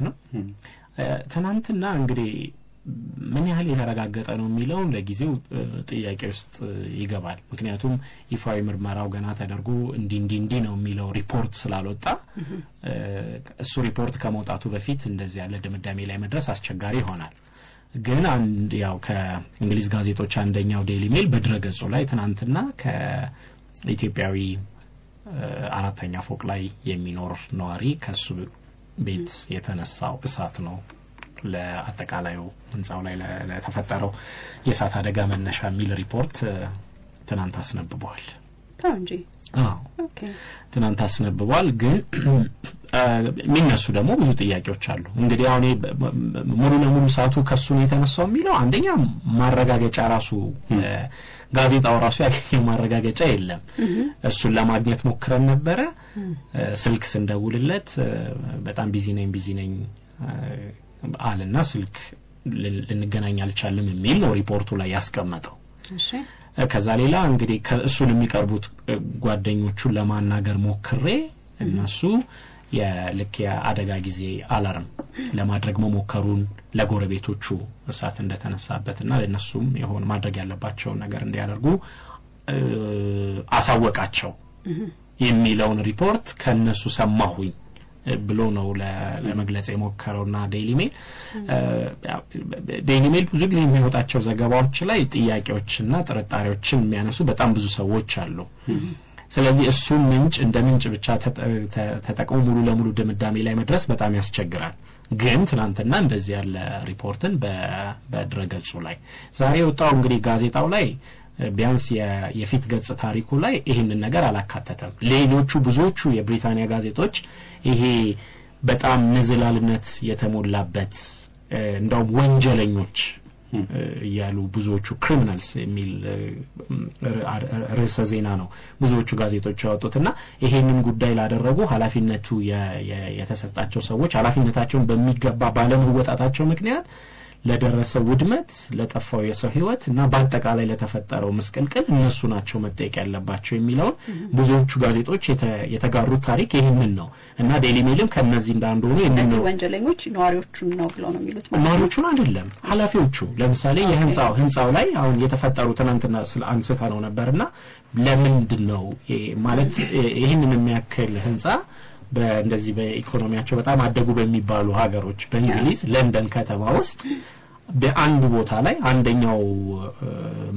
ነው ትናንትና እንግዲህ ምን ያህል የተረጋገጠ ነው የሚለው ለጊዜው ጥያቄ ውስጥ ይገባል ምክንያቱም ይፋዊ ምርመራው ገና ተደርጎ እንዲ ነው የሚለው ሪፖርት ስላልወጣ እሱ ሪፖርት ከመውጣቱ በፊት እንደዚህ ያለ ድምዳሜ ላይ መድረስ አስቸጋሪ ይሆናል ግን አንድ ያው ከእንግሊዝ ጋዜጦች አንደኛው ዴይሊ ሜል በድረገጹ ላይ ትናንትና ከኢትዮጵያዊ አራተኛ ፎቅ ላይ የሚኖር ነዋሪ ከሱ ቤት የተነሳው እሳት ነው ለአጠቃላዩ ህንጻው ላይ ለተፈጠረው የእሳት አደጋ መነሻ የሚል ሪፖርት ትናንት አስነብቧል ታንጂ ኦኬ ትናንት አስነብቧል ግን ሚነሱ ደግሞ ብዙ ጥያቄዎች አሉ እንግዲህ አሁን ሙሉ ለሙሉ እሳቱ ከሱ ነው የተነሳው የሚለው አንደኛ ማረጋገጫ ራሱ ጋዜጣው ራሱ ያገኘው ማረጋገጫ የለም እሱን ለማግኘት ሞክረን ነበር ስልክ ስንደውልለት በጣም ቢዚ ነኝ አለና ስልክ ልንገናኝ አልቻለም የሚል ነው ሪፖርቱ ላይ ያስቀመጠው እሺ ከዛ ሌላ እንግዲህ ከእሱን የሚቀርቡት ጓደኞቹን ለማናገር ሞክሬ እነሱ የልክ የአደጋ ጊዜ አላርም ለማድረግ መሞከሩን ለጎረቤቶቹ እሳት እንደተነሳበትና ለነሱም የሆነ ማድረግ ያለባቸው ነገር እንዲያደርጉ አሳወቃቸው የሚለውን ሪፖርት ከነሱ ሰማሁኝ ብሎ ነው ለመግለጽ የሞከረውና ዴይሊ ሜል ብዙ ጊዜ የሚወጣቸው ዘገባዎች ላይ ጥያቄዎችና ጥርጣሬዎችን የሚያነሱ በጣም ብዙ ሰዎች አሉ ስለዚህ እሱ እንደ ምንጭ ብቻ ተጠቅሞ ሙሉ ለሙሉ ድምዳሜ ላይ መድረስ በጣም ያስቸግራል ግን ትናንትና እንደዚህ ያለ ሪፖርትን በድረገጹ ላይ ዛሬ ወጣው እንግዲህ ጋዜጣው ላይ ቢያንስ የፊት ገጽ ታሪኩ ላይ ይሄንን ነገር አላካተተም ሌሎቹ ብዙዎቹ የብሪታንያ ጋዜጦች ይሄ በጣም ንዝላልነት የተሞላበት እንደውም ወንጀለኞች ያሉ ብዙዎቹ ክሪሚናልስ የሚል ርዕሰ ዜና ነው ብዙዎቹ ጋዜጦች ያወጡትና ይሄንን ጉዳይ ላደረጉ ኃላፊነቱ የተሰጣቸው ሰዎች ኃላፊነታቸውን በሚገባ ባለመወጣታቸው ምክንያት ለደረሰው ውድመት ለጠፋው የሰው ህይወት እና በአጠቃላይ ለተፈጠረው መስቀልቅል እነሱ ናቸው መጠየቅ ያለባቸው የሚለው ብዙዎቹ ጋዜጦች የተጋሩት ታሪክ ይሄንን ነው እና ዴይሊ ሜልም ከነዚህ እንዳንዱ ነው እነዚህ ወንጀለኞች ነዋሪዎቹን ነው ብለው ነው የሚሉት ነዋሪዎቹን አይደለም ኃላፊዎቹ ለምሳሌ የህንጻው ላይ አሁን የተፈጠሩ ትናንትና ስለ አንስታ ነው ነበርና ለምንድን ነው ማለት ይሄንን የሚያክል ህንጻ በእንደዚህ በኢኮኖሚያቸው በጣም አደጉ በሚባሉ ሀገሮች በእንግሊዝ ለንደን ከተማ ውስጥ በአንድ ቦታ ላይ አንደኛው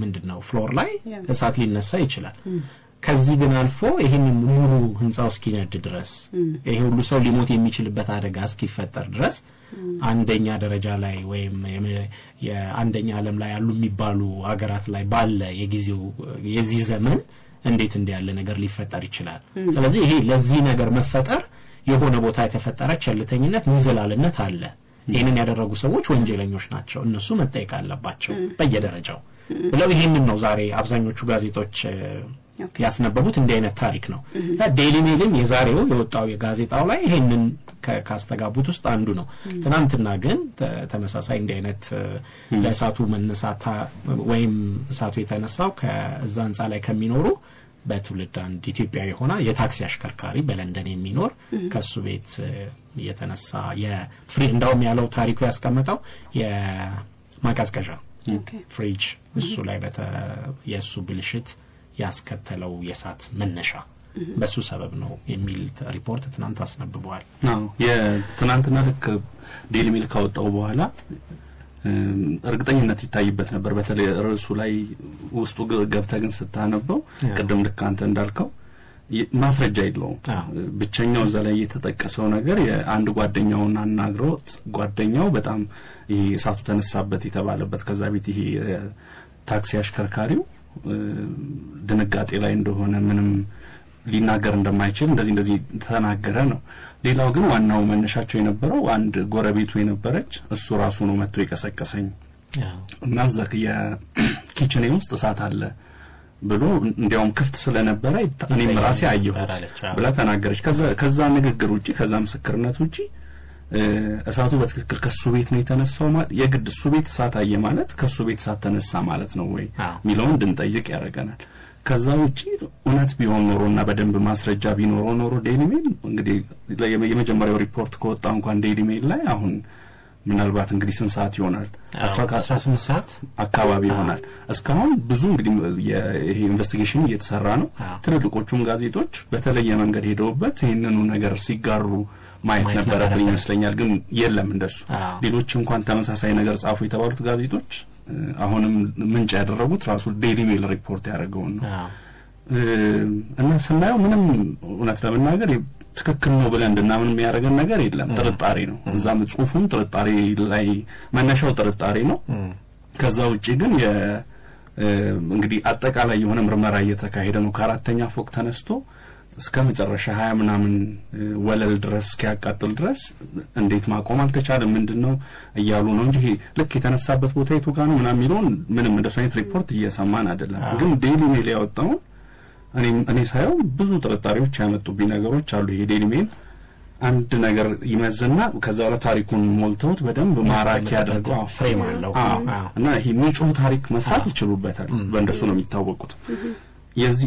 ምንድነው ፍሎር ላይ እሳት ሊነሳ ይችላል ከዚህ ግን አልፎ ይሄንን ሙሉ ህንጻው እስኪነድ ድረስ ይሄ ሁሉ ሰው ሊሞት የሚችልበት አደጋ እስኪፈጠር ድረስ አንደኛ ደረጃ ላይ ወይም የአንደኛ ዓለም ላይ ያሉ የሚባሉ ሀገራት ላይ ባለ የጊዜው የዚህ ዘመን እንዴት እንዲያለ ነገር ሊፈጠር ይችላል ስለዚህ ይሄ ለዚህ ነገር መፈጠር የሆነ ቦታ የተፈጠረ ቸልተኝነት ንዝላልነት አለ ይሄንን ያደረጉ ሰዎች ወንጀለኞች ናቸው እነሱ መጠየቅ አለባቸው በየደረጃው ብለው ይሄንን ነው ዛሬ አብዛኞቹ ጋዜጦች ያስነበቡት እንደ አይነት ታሪክ ነው ዴይሊ ሜልም የዛሬው የወጣው የጋዜጣው ላይ ይሄንን ካስተጋቡት ውስጥ አንዱ ነው ትናንትና ግን ተመሳሳይ እንደ አይነት ለእሳቱ መነሳት ወይም እሳቱ የተነሳው ከዛ ህንጻ ላይ ከሚኖሩ በትውልድ አንድ ኢትዮጵያዊ ሆና የታክሲ አሽከርካሪ በለንደን የሚኖር ከሱ ቤት የተነሳ የፍሪ እንዳውም ያለው ታሪኩ ያስቀመጠው የማቀዝቀዣ ፍሪጅ እሱ ላይ የሱ ብልሽት ያስከተለው የሳት መነሻ በሱ ሰበብ ነው የሚል ሪፖርት ትናንት አስነብበዋል የትናንትና ልክ ዴይሊ ሜል ካወጣው በኋላ እርግጠኝነት ይታይበት ነበር በተለይ ርዕሱ ላይ ውስጡ ገብተህ ግን ስታነበው ቀደም ልክ አንተ እንዳልከው ማስረጃ የለውም ብቻኛው እዛ ላይ የተጠቀሰው ነገር የአንድ ጓደኛውን አናግሮት ጓደኛው በጣም ይሄ እሳቱ ተነሳበት የተባለበት ከዛ ቤት ይሄ ታክሲ አሽከርካሪው ድንጋጤ ላይ እንደሆነ ምንም ሊናገር እንደማይችል እንደዚህ ተናገረ ነው ሌላው ግን ዋናው መነሻቸው የነበረው አንድ ጎረቤቱ የነበረች እሱ ራሱ ነው መጥቶ የቀሰቀሰኝ እና ዘክያ ኪችኔ ውስጥ እሳት አለ ብሎ እንዲያውም ክፍት ስለነበረ እኔም ራሴ አየሁት ብላ ተናገረች ከዛ ንግግር ውጪ ከዛ ምስክርነት ውጪ እሳቱ በትክክል ከሱ ቤት ነው የተነሳው ማለት የግድ እሱ ቤት እሳት አየ ማለት ከሱ ቤት እሳት ተነሳ ማለት ነው ወይ ሚለውን እንድንጠይቅ ያደርገናል ከዛ ውጪ እውነት ቢሆን ኖሮና በደንብ ማስረጃ ቢኖረው ኖሮ ዴይሊ ሜል እንግዲህ የመጀመሪያው ሪፖርት ከወጣ እንኳን ዴይሊ ሜል ላይ አሁን ምናልባት እንግዲህ ስንት ሰዓት ይሆናል 18 ሰዓት አካባቢ ይሆናል እስካሁን ብዙ እንግዲህ ይሄ ኢንቨስቲጌሽን እየተሰራ ነው ትልልቆቹም ጋዜጦች በተለየ መንገድ ሄደውበት ይሄንኑ ነገር ሲጋሩ ማየት ነበረብኝ ይመስለኛል ግን የለም እንደሱ ሌሎች እንኳን ተመሳሳይ ነገር ጻፉ የተባሉት ጋዜጦች አሁንም ምንጭ ያደረጉት ራሱ ዴይሊ ሜል ሪፖርት ያደረገው ነው እና ስናየው ምንም እውነት ለመናገር ትክክል ነው ብለን እንድናምን የሚያደርገን ነገር የለም ጥርጣሬ ነው እዛም ጽሁፉም ጥርጣሬ ላይ መነሻው ጥርጣሬ ነው ከዛ ውጪ ግን እንግዲህ አጠቃላይ የሆነ ምርመራ እየተካሄደ ነው ከአራተኛ ፎቅ ተነስቶ እስከ መጨረሻ 20 ምናምን ወለል ድረስ ያቃጥል ድረስ እንዴት ማቆም አልተቻለም ምንድነው እያሉ ነው እንጂ ልክ የተነሳበት ቦታ የቱ ጋር ነው ምናምን የሚለው ምንም እንደሱ አይነት ሪፖርት እየሰማን አይደለም ግን ዴይሊ ሜል ያወጣው እኔ ሳይው ብዙ ጥርጣሬዎች ያመጡብኝ ነገሮች አሉ ይሄ ዴይሊ ሜል አንድ ነገር ይመዝና ከዛ በኋላ ታሪኩን ሞልተውት በደንብ ማራኪ ያደርገው ፍሬም አለው እና ይሄ ንጹህ ታሪክ መስራት ይችላልበታል በእንደሱ ነው የሚታወቁት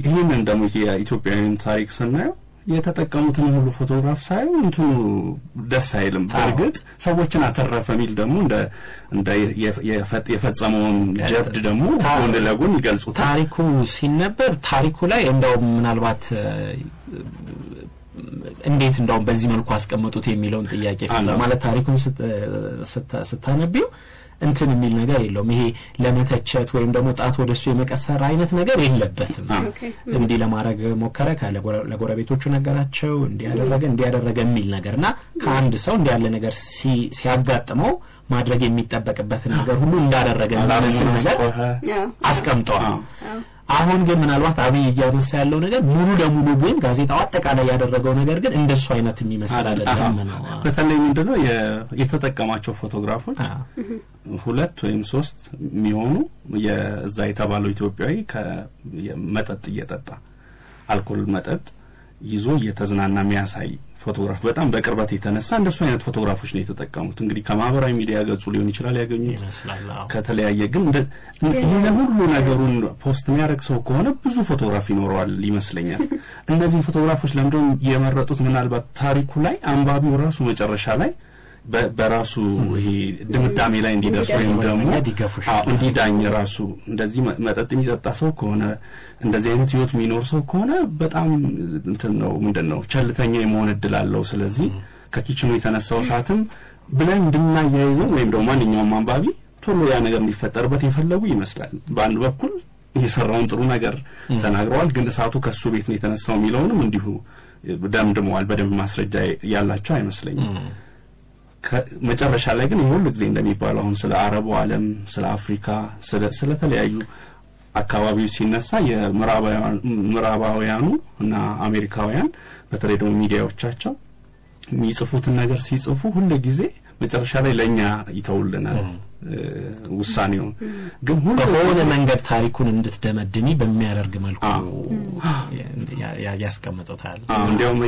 ይሄንን ደግሞ የኢትዮጵያውያን ታሪክ ስናየው የተጠቀሙትን ሁሉ ፎቶግራፍ ሳይው እንትኑ ደስ አይልም በርግጥ ሰዎችን አተረፈ ሚል ደግሞ እንደ የፈጸመውን ጀብድ ደግሞ ወንድ ለጎን ይገልጹታል ታሪኩ ሲነበር ታሪኩ ላይ እንደው ምናልባት እንዴት እንደው በዚህ መልኩ አስቀምጡት የሚለውን ጥያቄ ማለት ታሪኩን ስታነቢው እንትን የሚል ነገር የለውም ይሄ ለመተቸት ወይም ደግሞ ጣት ወደሱ የመቀሰር አይነት ነገር የለበትም እንዲ ለማረግ ሞከረ ለጎረቤቶቹ ነገራቸው እንዲያደረገ የሚል ነገርና ከአንድ ሰው እንዲ ያለ ነገር ሲያጋጥመው ማድረግ የሚጠበቅበትን ነገር ሁሉ እንዳደረገ እንደመስል ነገር አስቀምጧል አሁን ግን ምናልባት አብይ እያነሳ ያለው ነገር ሙሉ ለሙሉ ግን ጋዜጣው አጠቃላይ ያደረገው ነገር ግን እንደሱ አይነት የሚመስል አይደለም ነው በተለይ ምንድነው የተጠቀማቸው ፎቶግራፎች 2 ወይም 3 የሚሆኑ የዛ የተባለው ኢትዮጵያዊ ከመጠጥ እየጠጣ አልኮል መጠጥ ይዞ እየተዝናና የሚያሳይ ፎቶግራፍ በጣም በቅርበት የተነሳ እንደሱ አይነት ፎቶግራፎች ነው የተጠቀሙት እንግዲህ ከማህበራዊ ሚዲያ ገጹ ሊሆን ይችላል ያገኙት ከተለያየ ግን ይሄን ሁሉ ነገሩን ፖስት የሚያደርግ ሰው ከሆነ ብዙ ፎቶግራፍ ይኖረዋል ይመስለኛል እነዚህ ፎቶግራፎች ለምንድነው የመረጡት ምናልባት ታሪኩ ላይ አንባቢው ራሱ መጨረሻ ላይ በራሱ ይሄ ድምዳሜ ላይ እንዲደርስ ወይም ደግሞ እንዲዳኝ ራሱ እንደዚህ መጠጥ የሚጠጣ ሰው ከሆነ እንደዚህ አይነት ህይወት የሚኖር ሰው ከሆነ በጣም እንትን ነው ምንድነው ቸልተኛ የመሆን እድል አለው ስለዚህ ከኪችኑ የተነሳው ሰዓትም ብለን እንድናያይዘው ወይም ደግሞ ማንኛውም አንባቢ ቶሎ ያ ነገር እንዲፈጠርበት የፈለጉ ይመስላል በአንድ በኩል የሰራውን ጥሩ ነገር ተናግረዋል ግን እሳቱ ከሱ ቤት ነው የተነሳው የሚለውንም እንዲሁ ደምድመዋል በደንብ ማስረጃ ያላቸው አይመስለኝም መጨረሻ ላይ ግን ይሁን ጊዜ እንደሚባለው አሁን ስለ አረቡ ዓለም ስለ አፍሪካ ስለ ተለያዩ አካባቢው ሲነሳ የምዕራባውያኑ እና አሜሪካውያን በተለይ ደግሞ ሚዲያዎቻቸው የሚጽፉትን ነገር ሲጽፉ ሁሉ ጊዜ መጨረሻ ላይ ለኛ ይተውልናል ውሳኔው ግን ሁሉ በሆነ መንገድ ታሪኩን እንድትደመድሚ በሚያደርግ መልኩ ያስቀምጡታል እንዲያውም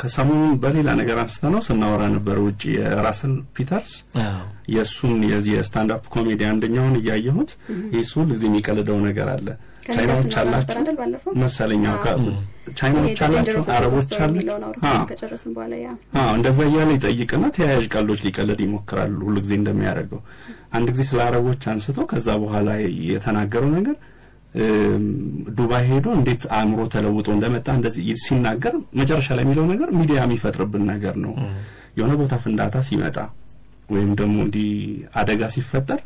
ከሰሞኑ በሌላ ነገር አንስተነው ስናወራ ነበር ውጪ የራስል ፒተርስ የሱን የስታንድ አፕ ኮሜዲ አንደኛውን ያያየሁት የሱ ለዚህ የሚቀልደው ነገር አለ ቻይናዎች አላችሁ መሰለኛው ቻይናዎች አላችሁ አረቦች አላችሁ ከጨረስን በኋላ እንደዛ ያለ ይጠይቅና ተያያዥ ቃሎች ሊቀልድ ይሞክራል ሁሉ ጊዜ እንደሚያደርገው አንድ ጊዜ ስለ አረቦች አንስቶ ከዛ በኋላ የተናገረው ነገር ዱባይ ሄዶ እንዴት አእምሮ ተለውጦ እንደመጣ እንደዚህ ሲናገር መጨረሻ ላይ የሚለው ነገር ሚዲያ የሚፈጥርብን ነገር ነው የሆነ ቦታ ፍንዳታ ሲመጣ ወይም ደግሞ እንዲ አደጋ ሲፈጠር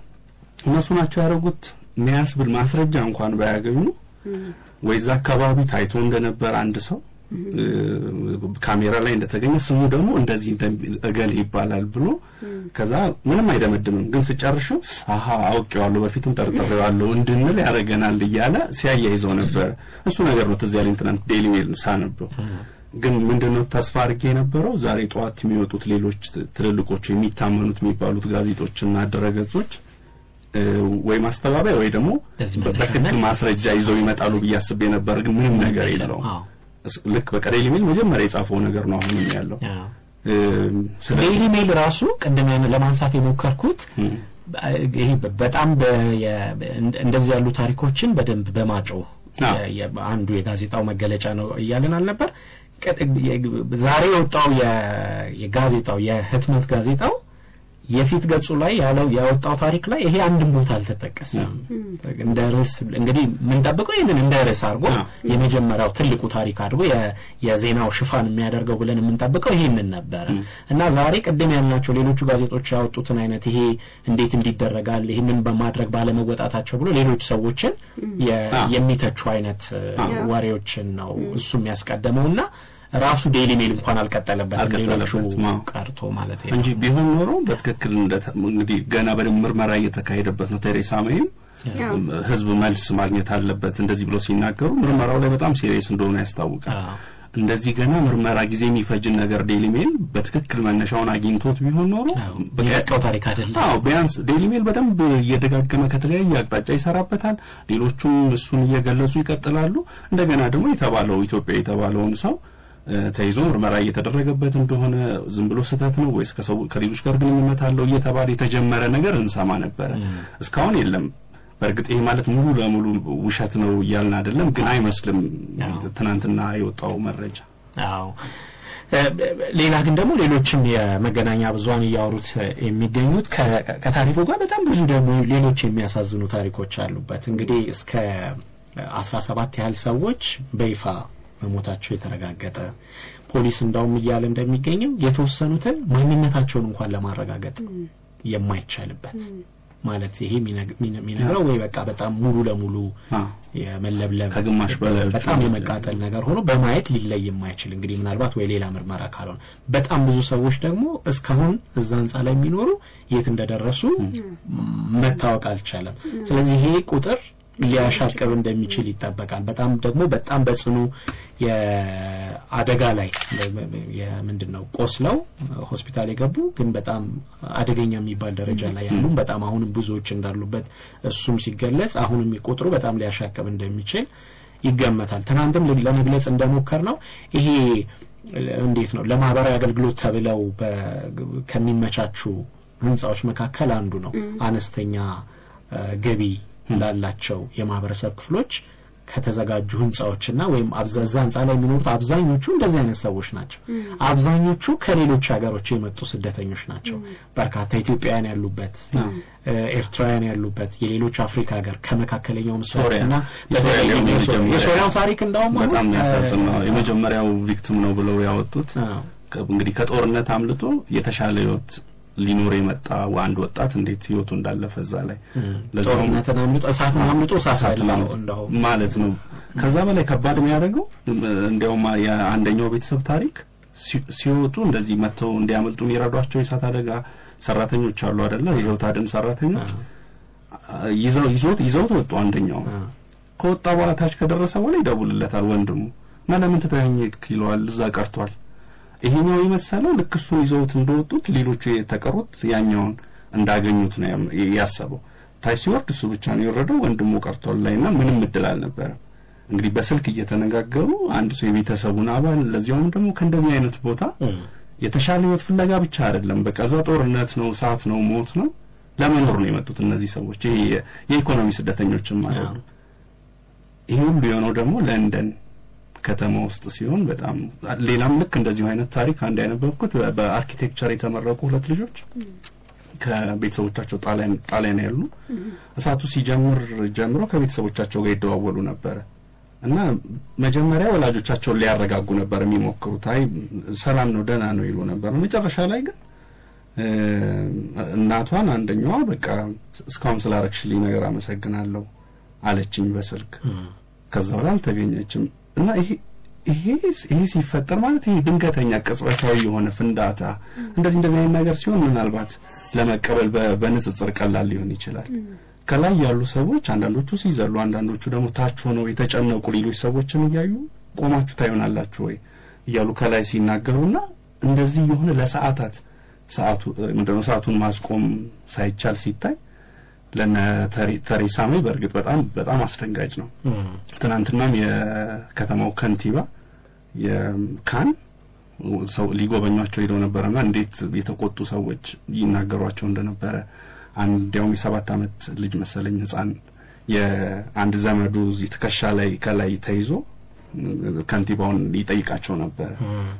እነሱ ናቸው ያደረጉት የሚያስብል ማስረጃ እንኳን ባያገኙ ወይዛ አካባቢ ታይቶ እንደነበር አንድ ሰው ካሜራ ላይ እንደተገኘ ስሙ ደግሞ እንደዚህ እገል ይባላል ብሎ ከዛ ምንም አይደመድምም ግን ሲጨርሹ አውቄዋለሁ በፊትም ጠርጥሬዋለሁ እንድንል ያረጋናል ይያለ ሲያያይዘው ነበር እሱ ነገር ነው ተዚያለ ኢንተርኔት ዴይሊ ሜል ሳነበው ግን ምንድነው ተስፋ አድርጌ የነበረው ዛሬ ጧት የሚወጡት ሌሎች ትልልቆቹ የሚታመኑት የሚባሉት ጋዜጦችና ድረገጾች ወይ ማስተባበያ ወይ ደግሞ በትክክል ማስረጃ ይዘው ይመጣሉ በያስብ የነበር ግን ምንም ነገር የለው ልክ በቀደም ኢሜል መጀመሪያ የጻፈው ነገር ነው አሁን ያለው ዴይሊ ሜል ራሱ ቀደም ለማንሳት የሞከርኩት ይሄ በጣም እንደዚህ ያሉ ታሪኮችን በደንብ በማጮህ አንዱ የጋዜጣው መገለጫ ነው እያልን አልነበር? ዛሬ ወጣው የጋዜጣው የህትመት ጋዜጣው የፊት ገጹ ላይ ያወጣው ታሪክ ላይ ይሄ አንድም ቦታ አልተጠቀሰም። እንደ ርዕስ እንግዲህ ምን ጠብቀው ይሄንን እንደ ርዕስ አድርጎ የመጀመሪያው ትልቁ ታሪክ አድርጎ የዜናው ሽፋን የሚያደርገው ብለን የምንጠብቀው ይሄንን ነበር እና ዛሬ ቀደም ያልናቸው ሌሎቹ ጋዜጦች ያወጡትን አይነት ይሄ እንዴት እንዲደረጋል ይሄንን በማድረግ ባለመወጣታቸው ብሎ ሌሎች ሰዎችን የሚተቹ አይነት ወሬዎችን ነው እሱ የሚያስቀደመውና ራሱ ዴይሊ ሜል እንኳን አልቀጠለበትም ሌሎቹ ቀርቶ ማለት ነው እንጂ ቢሆን ኖሮ በትክክል እንግዲህ ገና በምርመራ እየተካሄደበት ነው። ቴሬሳ ሜይም ህዝብ መልስ ማግኘት አለበት እንደዚህ ብሎ ሲናገሩ ምርመራው ላይ በጣም ሲሪየስ እንደሆነ ያስታውቃል። እንደዚህ ገና ምርመራ ጊዜ የሚፈጅ ነገር ዴይሊ ሜል በትክክል መነሻውን አግኝቶት ቢሆን ኖሮ በቃው ታሪክ አይደለም። ቢያንስ ዴይሊ ሜል በደንብ እየደጋገመ ከተለያየ አቅጣጫ ይሰራበታል። ሌሎቹም እሱን እየገለጹ ይቀጥላሉ። እንደገና ደግሞ ኢትዮጵያ የተባለውን ሰው ተይዞ ምርመራ እየተደረገበት እንደሆነ ዝም ብሎ ስህተት ነው ወይስ ከሌሎች ጋር ግንኙነት አለው እየተባለ የተጀመረ ነገር እንሰማ ነበር። እስካሁን የለም። በእርግጥ ይሄ ማለት ሙሉ ለሙሉ ውሸት ነው እያልን አይደለም፣ ግን አይመስልም ትናንትና የወጣው መረጃ። ሌላ ግን ደግሞ ሌሎችም የመገናኛ ብዙሃን ያወሩት የሚገኙት ከታሪኩ ጋር በጣም ብዙ ደግሞ ሌሎች የሚያሳዝኑ ታሪኮች አሉበት። እንግዲህ እስከ 17 ያህል ሰዎች በይፋ መሞታቸው የተረጋገጠ ፖሊስ እንዳውም እያለ እንደሚገኘው የተወሰኑትን ማንነታቸውን እንኳን ለማረጋገጥ የማይቻልበት ማለት ይሄ ሚነግረው ወይ በቃ በጣም ሙሉ ለሙሉ የመለብለብ ከግማሽ በላይ በጣም የመቃጠል ነገር ሆኖ በማየት ሊለይ የማይችል እንግዲህ ምናልባት ወይ ሌላ ምርመራ ካልሆነ በጣም ብዙ ሰዎች ደግሞ እስካሁን እዛ ህንጻ ላይ የሚኖሩ የት እንደደረሱ መታወቅ አልቻለም። ስለዚህ ይሄ ቁጥር ሊያሻቅብ እንደሚችል ይጠበቃል። በጣም በጽኑ የአደጋ ላይ የምንድነው ቆስለው ሆስፒታል የገቡ ግን በጣም አደገኛ የሚባል ደረጃ ላይ ያሉ በጣም አሁንም ብዙዎች እንዳሉበት እሱም ሲገለጽ አሁንም ቁጥሩ በጣም ሊያሻቅብ እንደሚችል ይገመታል። ትናንትም ለመግለጽ እንደሞከር ነው ይሄ እንዴት ነው ለማህበራዊ አገልግሎት ተብለው ከሚመቻቹ ህንጻዎች መካከል አንዱ ነው። አነስተኛ ገቢ ላላቸው የማህበረሰብ ክፍሎች ከተዘጋጁ ህንጻዎችና ወይም አብዛዛ ህንጻ ላይ የሚኖሩት አብዛኞቹ እንደዚህ አይነት ሰዎች ናቸው። አብዛኞቹ ከሌሎች ሀገሮች የመጡ ስደተኞች ናቸው። በርካታ ኢትዮጵያውያን ያሉበት፣ ኤርትራውያን ያሉበት፣ የሌሎች አፍሪካ ሀገር ከመካከለኛው ምስራቅና የሶሪያው ታሪክ እንደውም በጣም ያሳዝን ነው። የመጀመሪያው ቪክቲም ነው ብለው ያወጡት እንግዲህ ከጦርነት አምልጦ የተሻለ ህይወት ሊኖር የመጣ አንድ ወጣት እንዴት ህይወቱ እንዳለፈ እዛ ላይ ለጦርነትና እሳትን አምልጦ ሳሳለው እንደው ማለት ነው። ከዛ በላይ ከባድ የሚያደርገው እንደውም የአንደኛው ቤተሰብ ታሪክ ሲወጡ እንደዚህ መተው እንዲያመልጡ የሚረዷቸው የእሳት አደጋ ሰራተኞች አሉ አይደለ? የህይወት አድን ሰራተኞች ይዘው ወጡ። አንደኛው ከወጣ በኋላ ታች ከደረሰ በኋላ ይደውልለታል ወንድሙ እና ለምን ተተኸኝ ይለዋል። እዛ ቀርቷል። ይሄኛው የመሰለው ልክ እሱን ይዘውት እንደወጡት ሌሎቹ የተቀሩት ያኛውን እንዳገኙት ነው ያሰበው። ታች ሲወርድ እሱ ብቻ ነው የወረደው፣ ወንድሙ ቀርቷል ላይና ምንም እድል አልነበረም። እንግዲህ በስልክ እየተነጋገሩ አንድ ሰው የቤተሰቡን አባል ለዚያውም ደግሞ ከእንደዚህ አይነት ቦታ የተሻለ ህይወት ፍለጋ ብቻ አይደለም፣ በቃ እዛ ጦርነት ነው፣ እሳት ነው፣ ሞት ነው ለመኖር ነው የመጡት እነዚህ ሰዎች። ይሄ የኢኮኖሚ ስደተኞችም ማለት ነው። ይሄ ሁሉ የሆነው ደግሞ ለንደን ከተማ ውስጥ ሲሆን በጣም ሌላም ልክ እንደዚህ አይነት ታሪክ አንድ ያነበብኩት በአርኪቴክቸር የተመረቁ ሁለት ልጆች ከቤተሰቦቻቸው ጣሊያን ያሉ እሳቱ ጀምሮ ከቤተሰቦቻቸው ጋር ይደዋወሉ ነበር እና መጀመሪያ ወላጆቻቸውን ሊያረጋጉ ነበር የሚሞክሩት። አይ ሰላም ነው ደህና ነው ይሉ ነበር። መጨረሻ ላይ ግን እናቷን አንደኛዋ በቃ እስካሁን ስላረክሽልኝ ነገር አመሰግናለሁ አለችኝ በስልክ። ከዛ በኋላ አልተገኘችም። እና ይሄ ሲፈጠር ማለት ይሄ ድንገተኛ ቅጽበታዊ የሆነ ፍንዳታ እንደዚህ አይነት ነገር ሲሆን ምናልባት ለመቀበል በንጽጽር ቀላል ሊሆን ይችላል። ከላይ ያሉ ሰዎች አንዳንዶቹ ሲዘሉ፣ አንዳንዶቹ ደግሞ ታች ሆነው የተጨነቁ ሌሎች ሰዎችን እያዩ ቆማችሁ ታዩናላችሁ ወይ እያሉ ከላይ ሲናገሩና እንደዚህ የሆነ ለሰዓታት ሰዓቱን ማስቆም ሳይቻል ሲታይ ለተሬሳ ሜይ በእርግጥ በጣም አስደንጋጭ ነው። ትናንትናም የከተማው ከንቲባ የካን ሰው ሊጎበኛቸው ሄደው ነበርና እንዴት የተቆጡ ሰዎች ይናገሯቸው እንደነበረ አንዲያውም የ7 ዓመት ልጅ መሰለኝ ህፃን የአንድ ዘመዱ እዚህ ትከሻ ላይ ከላይ ተይዞ ካንቲባውን ይጠይቃቸው ነበር።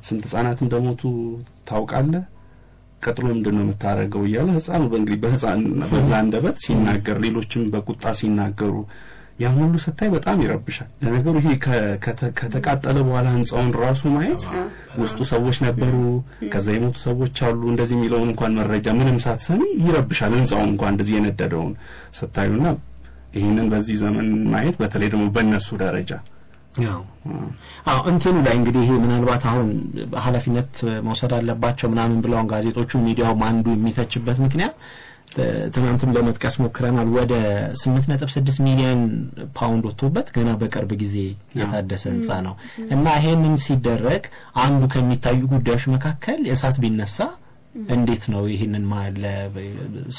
ስንት ህፃናት እንደሞቱ ታውቃለህ? ቀጥሎ ምንድነው የምታረገው እያለ ህፃኑ በእንግሊዝ በዛ አንደበት ሲናገር ሌሎችም በቁጣ ሲናገሩ ያን ሁሉ ስታይ በጣም ይረብሻል። ለነገሩ ይሄ ከተቃጠለ በኋላ ህንጻውን ራሱ ማየት ውስጡ ሰዎች ነበሩ ከዛ የሞቱ ሰዎች አሉ እንደዚህ የሚለውን እንኳን መረጃ ምንም ሳትሰሚ ይረብሻል። ህንጻውን እንኳን እንደዚህ የነደደውን ስታዩና ይሄንን በዚህ ዘመን ማየት በተለይ ደግሞ በእነሱ ደረጃ እንትኑ ላይ እንግዲህ ይሄ ምናልባት አሁን ኃላፊነት መውሰድ አለባቸው ምናምን ብለው ጋዜጦቹ ሚዲያው አንዱ የሚተችበት ምክንያት ትናንትም ለመጥቀስ ሞክረናል። ወደ 8.6 ሚሊዮን ፓውንድ ወጥቶበት ገና በቅርብ ጊዜ የታደሰ ህንጻ ነው እና ይሄንን ሲደረግ አንዱ ከሚታዩ ጉዳዮች መካከል እሳት ቢነሳ እንዴት ነው ይሄንን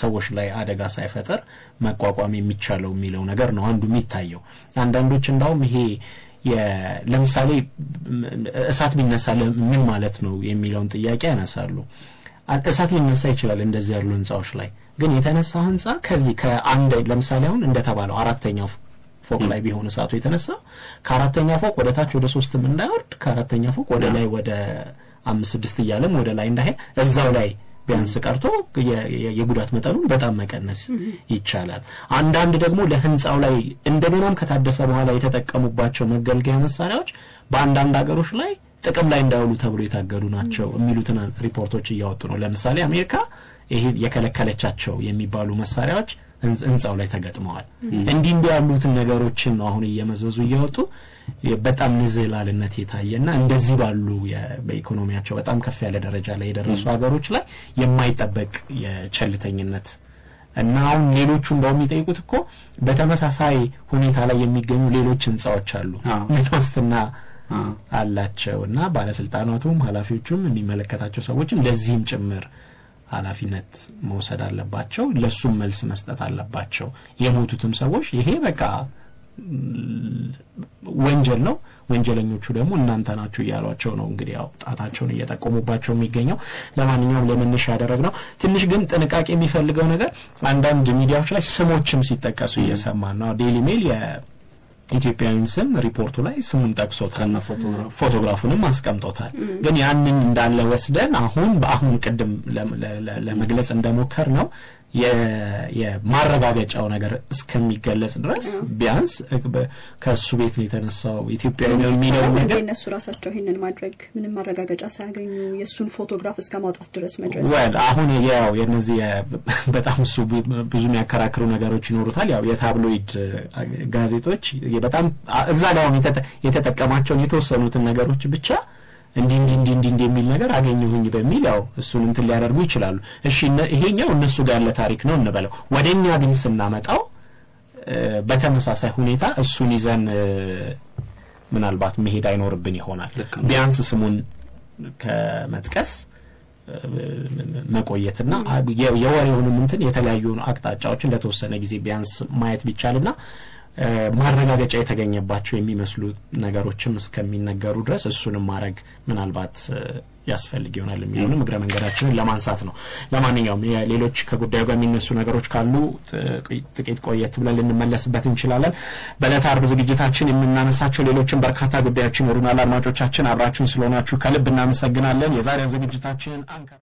ሰዎች ላይ አደጋ ሳይፈጠር መቋቋም የሚቻለው የሚለው ነገር ነው አንዱ የሚታየው። አንዳንዶች እንዳውም ይሄ ለምሳሌ እሳት ቢነሳ ምን ማለት ነው የሚለውን ጥያቄ ያነሳሉ። እሳት ሊነሳ ይችላል እንደዚህ ያሉ ህንጻዎች ላይ ግን የተነሳው ህንጻ ከዚህ ከአንድ ለምሳሌ አሁን እንደተባለው አራተኛው ፎቅ ላይ ቢሆን እሳቱ የተነሳ ከአራተኛ ፎቅ ወደ ታች ወደ 3 እንዳይወርድ ከአራተኛ ፎቅ ወደ ላይ ወደ 5-6 እያለም ወደ ላይ እንዳይሄድ እዛው ላይ ቢያንስ ቀርቶ የጉዳት መጠኑን በጣም መቀነስ ይቻላል። አንዳንድ ደግሞ ለህንጻው ላይ እንደገናም ከታደሰ በኋላ የተጠቀሙባቸው መገልገያ መሳሪያዎች በአንዳንድ ሀገሮች ላይ ጥቅም ላይ እንዳይውሉ ተብሎ የታገዱ ናቸው የሚሉትን ሪፖርቶች እያወጡ ነው። ለምሳሌ አሜሪካ ይሄ የከለከለቻቸው የሚባሉ መሳሪያዎች ህንጻው ላይ ተገጥመዋል። እንዲህ ያሉትን ነገሮችን ነው አሁን እየመዘዙ እያወጡ በጣም ንዝህላልነት የታየና እንደዚህ ባሉ በኢኮኖሚያቸው በጣም ከፍ ያለ ደረጃ ላይ የደረሱ ሀገሮች ላይ የማይጠበቅ የቸልተኝነት እና አሁን ሌሎቹ እንደውም የሚጠይቁት እኮ በተመሳሳይ ሁኔታ ላይ የሚገኙ ሌሎች ህንጻዎች አሉ ምንስትና አላቸውና ባለስልጣናቱም ኃላፊዎቹም የሚመለከታቸው ሰዎችም ለዚህም ጭምር ኃላፊነት መውሰድ አለባቸው ለሱም መልስ መስጠት አለባቸው። የሞቱትም ሰዎች ይሄ በቃ ወንጀል ነው ወንጀለኞቹ ደግሞ እናንተ ናችሁ ያሏቸው ነው እንግዲህ ያው ጣታቸውን እየጠቆሙባቸው የሚገኘው። ለማንኛውም ለመነሻ ያደረግነው ትንሽ ግን ጥንቃቄ የሚፈልገው ነገር አንዳንድ ሚዲያዎች ላይ ስሞችም ሲጠቀሱ እየሰማን ነው። ዴይሊ ሜል የኢትዮጵያዊን ስም ሪፖርቱ ላይ ስሙን ጠቅሶታል ፎቶግራፉንም አስቀምጦታል። ግን ያንን እንዳለ ወስደን አሁን ቅድም ለመግለጽ እንደሞከር ነው የማረጋገጫው ነገር እስከሚገለጽ ድረስ ቢያንስ ከሱ ቤት የተነሳው ኢትዮጵያዊ ነው የሚለው ነገር እነሱ ራሳቸው ይሄንን ማድረግ ምንም ማረጋገጫ ሳያገኙ የሱን ፎቶግራፍ እስከማውጣት ድረስ መድረስ አሁን ያው የነዚህ በጣም እሱ ብዙ የሚያከራክሩ ነገሮች ይኖሩታል። ያው የታብሎይድ ጋዜጦች በጣም እዛ ላይ የተጠቀማቸውን የተወሰኑትን ነገሮች ብቻ እንዲህ የሚል ነገር አገኘሁኝ በሚል ያው እሱን እንትን ሊያደርጉ ይችላሉ። እሺ ይሄኛው እነሱ ጋር ያለ ታሪክ ነው እንበለው። ወደኛ ግን ስናመጣው በተመሳሳይ ሁኔታ እሱን ይዘን ምናልባት መሄድ አይኖርብን ይሆናል። ቢያንስ ስሙን ከመጥቀስ መቆየትና የወሬውንም እንትን የተለያዩ አቅጣጫዎችን ለተወሰነ ጊዜ ቢያንስ ማየት ቢቻልና ማረጋገጫ የተገኘባቸው የሚመስሉ ነገሮችም እስከሚነገሩ ድረስ እሱንም ማድረግ ምናልባት ያስፈልግ ይሆናል የሚሉንም እግረ መንገዳችንን ለማንሳት ነው። ለማንኛውም ሌሎች ከጉዳዩ ጋር የሚነሱ ነገሮች ካሉ ጥቂት ቆየት ብለን ልንመለስበት እንችላለን። በዕለተ ዓርብ ዝግጅታችን የምናነሳቸው ሌሎችም በርካታ ጉዳዮች ይኖሩናል። አድማጮቻችን አብራችሁን ስለሆናችሁ ከልብ እናመሰግናለን። የዛሬው ዝግጅታችን